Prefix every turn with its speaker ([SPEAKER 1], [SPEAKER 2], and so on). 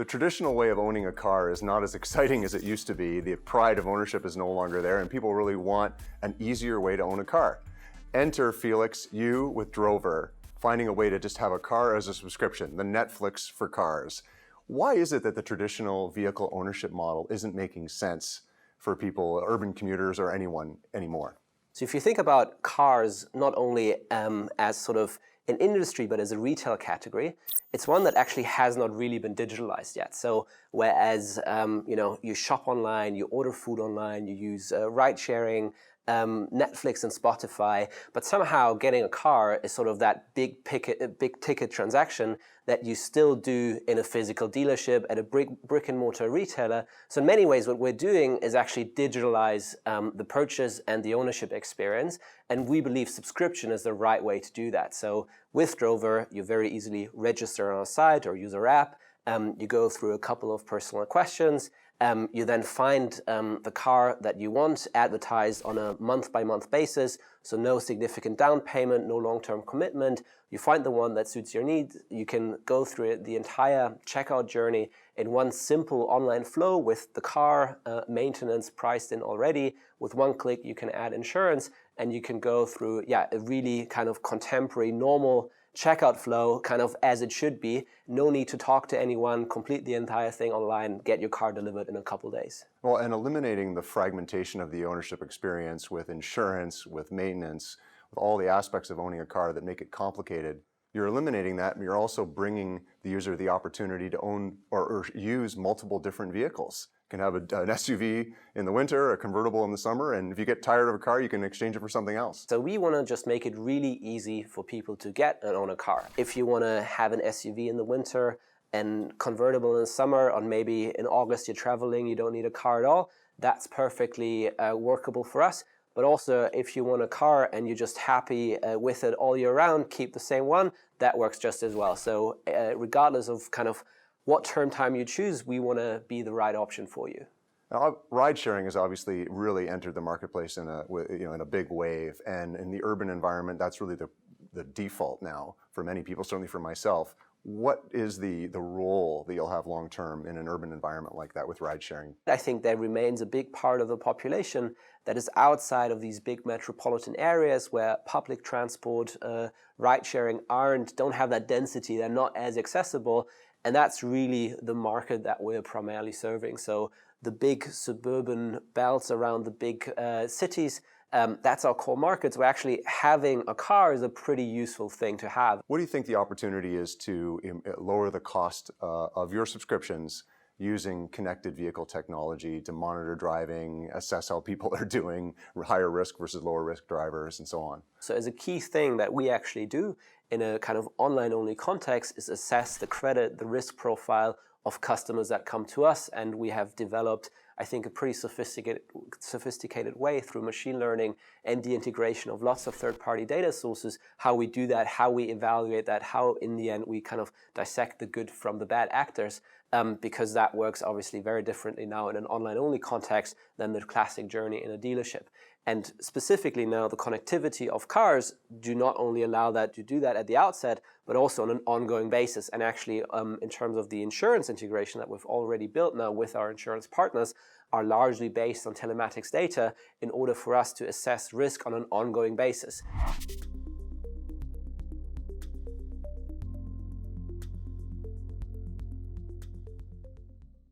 [SPEAKER 1] The traditional way of owning a car is not as exciting as it used to be. The pride of ownership is no longer there, and people really want an easier way to own a car. Enter, Felix, you with Drover, finding a way to just have a car as a subscription, the Netflix for cars. Why is it that the traditional vehicle ownership model isn't making sense for people, urban commuters, or anyone anymore?
[SPEAKER 2] So if you think about cars not only as sort of an industry, but as a retail category, it's one that actually has not really been digitalized yet. So whereas you shop online, you order food online, you use ride sharing, Netflix and Spotify, but somehow getting a car is sort of that big ticket transaction that you still do in a physical dealership at a brick and mortar retailer. So in many ways, what we're doing is actually digitalize the purchase and the ownership experience. And we believe subscription is the right way to do that. So with Drover, you very easily register on our site or use our app. You go through a couple of personal questions. You then find the car that you want advertised on a month-by-month basis, so no significant down payment, no long-term commitment. You find the one that suits your needs. You can go through the entire checkout journey in one simple online flow with the car maintenance priced in already. With one click, you can add insurance, and you can go through a really kind of contemporary, normal checkout flow, kind of as it should be. No need to talk to anyone, complete the entire thing online, get your car delivered in a couple days.
[SPEAKER 1] Well, and eliminating the fragmentation of the ownership experience with insurance, with maintenance, with all the aspects of owning a car that make it complicated, you're eliminating that, and you're also bringing the user the opportunity to own or use multiple different vehicles. You can have an SUV in the winter, a convertible in the summer, and if you get tired of a car, you can exchange it for something else.
[SPEAKER 2] So we want to just make it really easy for people to get and own a car. If you want to have an SUV in the winter and convertible in the summer, or maybe in August you're traveling, you don't need a car at all, that's perfectly workable for us. But also, if you want a car and you're just happy with it all year round, keep the same one, that works just as well. So regardless of kind of what term time you choose, we want to be the right option for you.
[SPEAKER 1] Now, ride sharing has obviously really entered the marketplace in a big wave, and in the urban environment, that's really the default now for many people, certainly for myself. What is the role that you'll have long term in an urban environment like that with ride sharing?
[SPEAKER 2] I think there remains a big part of the population that is outside of these big metropolitan areas where public transport, ride sharing don't have that density, they're not as accessible. And that's really the market that we're primarily serving. So the big suburban belts around the big cities, that's our core markets, where actually having a car is a pretty useful thing to have.
[SPEAKER 1] What do you think the opportunity is to lower the cost of your subscriptions using connected vehicle technology to monitor driving, assess how people are doing, higher risk versus lower risk drivers, and so on?
[SPEAKER 2] So as a key thing that we actually do in a kind of online-only context is assess the credit, the risk profile of customers that come to us, and we have developed, I think, a pretty sophisticated way through machine learning and the integration of lots of third-party data sources, how we do that, how we evaluate that, how in the end we kind of dissect the good from the bad actors, because that works obviously very differently now in an online-only context than the classic journey in a dealership. And specifically now, the connectivity of cars do not only allow that to do that at the outset, but also on an ongoing basis. And actually, in terms of the insurance integration that we've already built now with our insurance partners, are largely based on telematics data in order for us to assess risk on an ongoing basis.